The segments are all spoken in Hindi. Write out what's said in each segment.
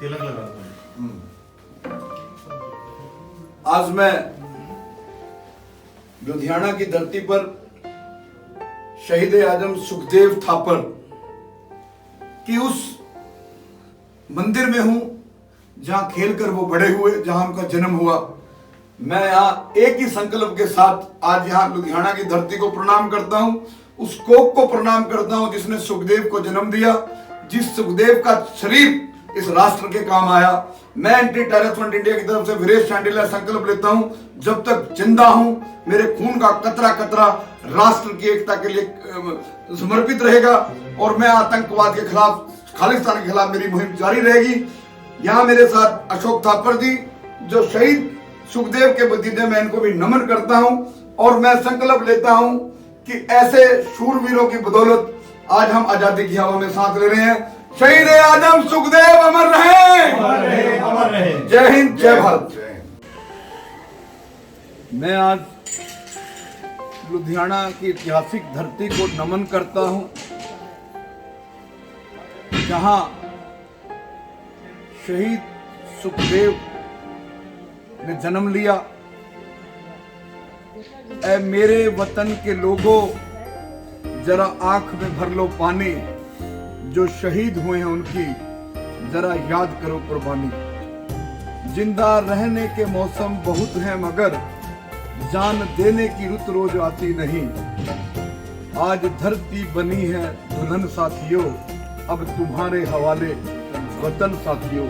तिलक लगा। आज मैं लुधियाना की धरती पर शहीद आजम सुखदेव थापर की उस मंदिर में हूं जहां खेलकर वो बड़े हुए, जहां उनका जन्म हुआ। मैं यहाँ एक ही संकल्प के साथ आज यहाँ लुधियाना की धरती को प्रणाम करता हूं, उस कोक को प्रणाम करता हूं जिसने सुखदेव को जन्म दिया, जिस सुखदेव का शरीर इस राष्ट्र के काम आया। मैं एंटी टेरर फ्रंट इंडिया की तरफ से वीरेश चांडिला संकल्प लेता हूं, जब तक जिंदा हूं मेरे खून का कतरा कतरा राष्ट्र की एकता के लिए समर्पित रहेगा और मैं आतंकवाद के खिलाफ, खालिस्तान के खिलाफ मेरी मुहिम जारी रहेगी। यहाँ मेरे साथ अशोक थापर जी जो शहीद सुखदेव के भतीजे, मैं इनको भी नमन करता हूं और मैं संकल्प लेता हूं कि ऐसे शूरवीरों की बदौलत आज हम आजादी की हवा में सांस ले रहे हैं। शहीद आजम सुखदेव अमर रहे, अमर रहे। जय हिंद, जय भारत। मैं आज लुधियाना की ऐतिहासिक धरती को नमन करता हूं जहां शहीद सुखदेव ने जन्म लिया। ऐ मेरे वतन के लोगों, जरा आंख में भर लो पानी, जो शहीद हुए हैं उनकी जरा याद करो कुर्बानी। जिंदा रहने के मौसम बहुत हैं मगर जान देने की रुत रोज आती नहीं। आज धरती बनी है दुल्हन साथियों, अब तुम्हारे हवाले वतन साथियों।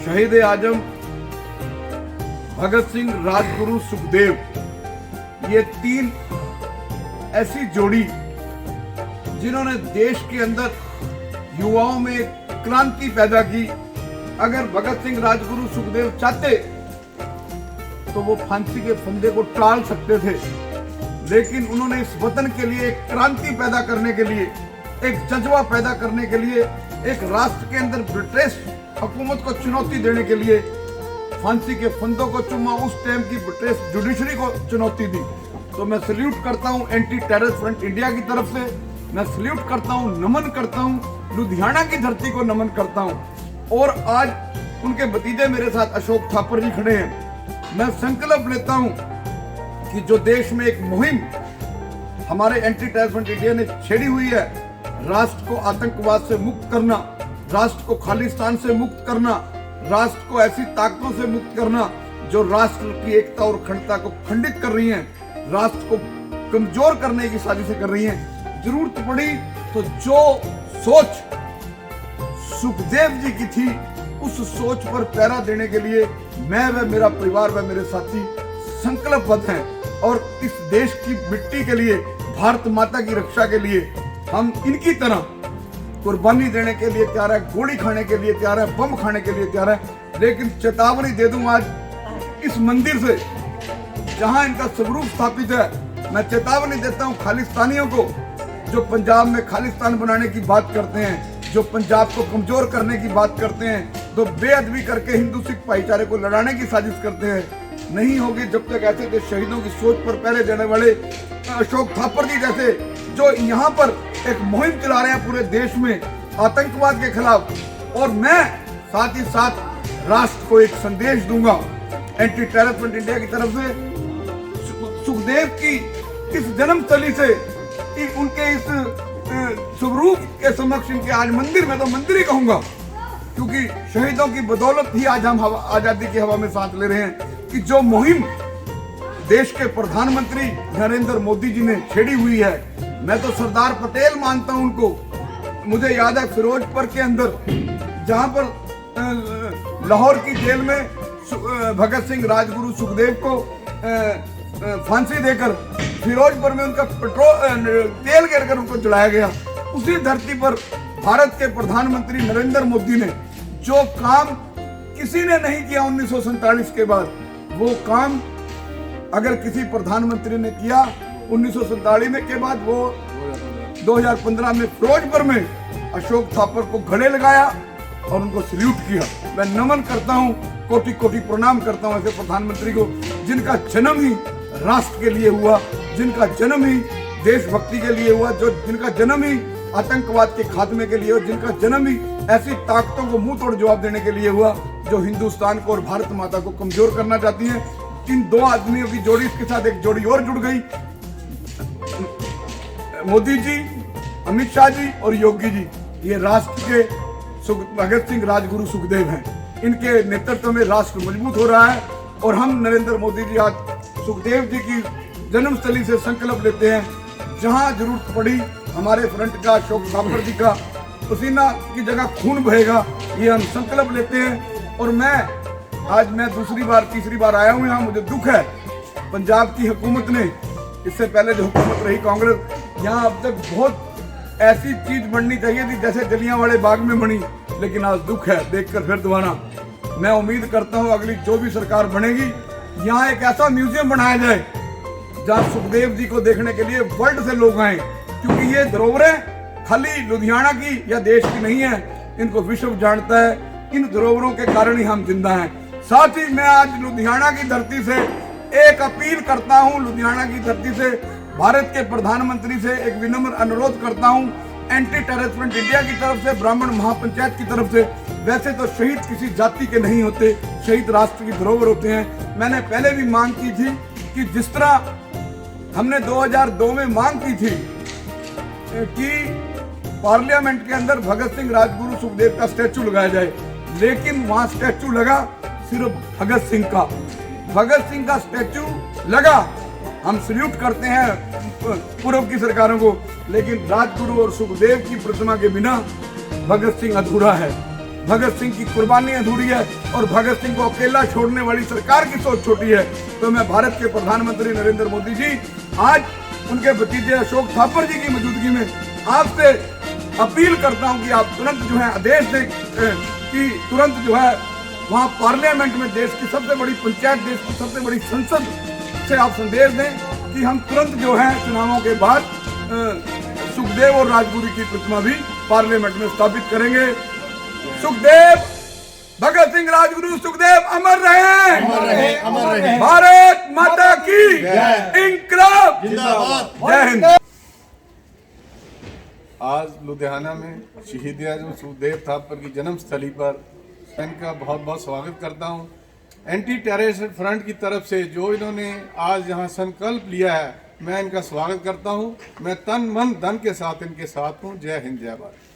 शहीद आजम भगत सिंह, राजगुरु, सुखदेव, ये तीन ऐसी जोड़ी जिन्होंने देश के अंदर युवाओं में क्रांति पैदा की। अगर भगत सिंह, राजगुरु, सुखदेव चाहते तो वो फांसी के फंदे को टाल सकते थे, लेकिन उन्होंने इस वतन के लिए एक क्रांति पैदा करने के लिए, एक जज्बा पैदा करने के लिए, एक राष्ट्र के अंदर ब्रिटिश हुकूमत को चुनौती देने के लिए फांसी के फंदों को चुमा, उस टाइम की ब्रिटिश जुडिशरी को चुनौती दी। तो मैं सल्यूट करता हूं एंटी टेरर फ्रंट इंडिया की तरफ से, मैं सल्यूट करता हूं, नमन करता हूं, लुधियाना की धरती को नमन करता हूं। और आज उनके भतीजे मेरे साथ अशोक थापर जी खड़े हैं। मैं संकल्प लेता हूं कि जो देश में एक मुहिम हमारे एंटी टेरर फ्रंट इंडिया ने छेड़ी हुई है, राष्ट्र को आतंकवाद से मुक्त करना, राष्ट्र को खालिस्तान से मुक्त करना, राष्ट्र को ऐसी ताकतों से मुक्त करना जो राष्ट्र की एकता और अखंडता को खंडित कर रही हैं, राष्ट्र को कमजोर करने की साजिशें कर रही हैं। जरूरत पड़ी तो जो सोच सुखदेव जी की थी, उस सोच पर पहरा देने के लिए मैं व मेरा परिवार व मेरे साथी संकल्पबद्ध हैं और इस देश की मिट्टी के लिए, भारत माता की रक्षा के लिए हम इनकी तरह कुर्बानी देने के लिए तैयार है, गोली खाने के लिए तैयार है, बम खाने के लिए तैयार है। लेकिन चेतावनी दे दूं आज इस मंदिर से जहां इनका स्वरूप स्थापित है, मैं चेतावनी देता हूं खालिस्तानियों को, जो पंजाब में खालिस्तान बनाने की बात करते हैं, जो पंजाब को कमजोर करने की बात करते हैं, तो बेअदबी करके हिंदू सिख भाईचारे को लड़ाने की साजिश करते हैं। नहीं होगी जब तक ऐसे के शहीदों की सोच पर पहले देने वाले अशोक थापर जी जैसे जो यहाँ पर एक मुहिम चला रहे हैं पूरे देश में आतंकवाद के खिलाफ। और मैं साथ ही साथ राष्ट्र को एक संदेश दूंगा एंटी टेरर फ्रंट इंडिया की तरफ से, सुखदेव की इस जन्मस्थली से, उनके इस स्वरूप के समक्ष इनके आज मंदिर, में तो मंदिर ही कहूंगा क्योंकि शहीदों की बदौलत ही आज हम आजादी की हवा में सांस ले रहे हैं, कि जो मुहिम देश के प्रधानमंत्री नरेंद्र मोदी जी ने छेड़ी हुई है, मैं तो सरदार पटेल मानता हूं उनको। मुझे याद है फिरोजपुर के अंदर जहां पर लाहौर की जेल में भगत सिंह, राजगुरु, सुखदेव को फांसी देकर फिरोजपुर में उनका तेल गिरकर उनको जलाया गया। उसी धरती पर भारत के प्रधानमंत्री नरेंद्र मोदी ने जो काम किसी ने नहीं किया 1947 के बाद, वो काम अगर किसी प्रधानमंत्री ने किया 1947 में के बाद, वो 2015 में फिरोजपुर में अशोक थापर को गले लगाया और उनको सल्यूट किया। मैं नमन करता हूं, कोटि कोटि प्रणाम करता हूं ऐसे प्रधानमंत्री को जिनका जन्म ही राष्ट्र के लिए हुआ, जिनका जन्म ही देशभक्ति के लिए हुआ, जो जिनका जन्म ही आतंकवाद के खात्मे के लिए और जिनका जन्म ही ऐसी ताकतों को मुंह तोड़ जवाब देने के लिए हुआ जो हिंदुस्तान को और भारत माता को कमजोर करना चाहती हैं। इन दो आदमियों की जोड़ी के साथ एक जोड़ी और जुड़ गई, मोदी जी, अमित शाह जी और योगी जी। ये राष्ट्र के भगत सिंह, राजगुरु सुखदेव हैं। इनके नेतृत्व में राष्ट्र मजबूत हो रहा है और हम नरेंद्र मोदी जी आज सुखदेव जी की जन्मस्थली से संकल्प लेते हैं, जहां जरूरत पड़ी हमारे फ्रंट का, अशोक थापर जी का पसीना की जगह खून बहेगा, ये हम संकल्प लेते हैं। और आज मैं दूसरी बार तीसरी बार आया हूँ यहाँ। मुझे दुख है पंजाब की हुकूमत ने, इससे पहले जो हुकूमत रही कांग्रेस, यहाँ अब तक बहुत ऐसी चीज बननी चाहिए थी जैसे जलियांवाले बाग में बनी, लेकिन आज दुख है देखकर फिर दोबारा। मैं उम्मीद करता हूँ अगली जो भी सरकार बनेगी, यहाँ एक ऐसा म्यूजियम बनाया जाए जहाँ सुखदेव जी को देखने के लिए वर्ल्ड से लोग आए, क्योंकि ये धरोहरें खाली लुधियाना की या देश की नहीं है, इनको विश्व जानता है। इन धरोहरों के कारण ही हम जिंदा हैं। साथ ही मैं आज लुधियाना की धरती से एक अपील करता हूं, लुधियाना की धरती से भारत के प्रधानमंत्री से एक विनम्र अनुरोध करता हूं, एंटी टेररिस्ट फ्रंट इंडिया की तरफ से, ब्राह्मण महापंचायत की तरफ से। वैसे तो शहीद किसी जाति के नहीं होते, शहीद राष्ट्र की धरोहर होते हैं। मैंने पहले भी मांग की थी कि जिस तरह हमने 2002 में मांग की थी कि पार्लियामेंट के अंदर भगत सिंह, राजगुरु सुखदेव का स्टैचू लगाया जाए, लेकिन वहां स्टैचू लगा सिर्फ भगत सिंह का। भगत सिंह का स्टैचू लगा, हम सल्यूट करते हैं पूर्व की सरकारों को, लेकिन राजगुरु और सुखदेव की प्रतिमा के बिना भगत सिंह अधूरा है, भगत सिंह की कुर्बानी अधूरी है और भगत सिंह को अकेला छोड़ने वाली सरकार की सोच छोटी है। तो मैं भारत के प्रधानमंत्री नरेंद्र मोदी जी, आज उनके भतीजे अशोक थापर जी की मौजूदगी में आपसे अपील करता हूं कि आप तुरंत जो है आदेश दें कि तुरंत जो है वहां पार्लियामेंट में, देश की सबसे बड़ी पंचायत, देश की सबसे बड़ी संसद से आप संदेश दें कि हम तुरंत जो है चुनावों के बाद सुखदेव और राजगुरु की प्रतिमा भी पार्लियामेंट में स्थापित करेंगे। सुखदेव, भगत सिंह, राजगुरु सुखदेव अमर रहे, अमर रहे, अमर रहे। भारत माता की इंकलाब जिंदाबाद। जय हिंद। आज लुधियाना में शहीद आजम सुखदेव थापर की जन्मस्थली पर इनका बहुत बहुत स्वागत करता हूं। एंटी टेररिस्ट फ्रंट की तरफ से जो इन्होंने आज यहाँ संकल्प लिया है, मैं इनका स्वागत करता हूं। मैं तन मन धन के साथ इनके साथ हूं। जय हिंद, जय भारत।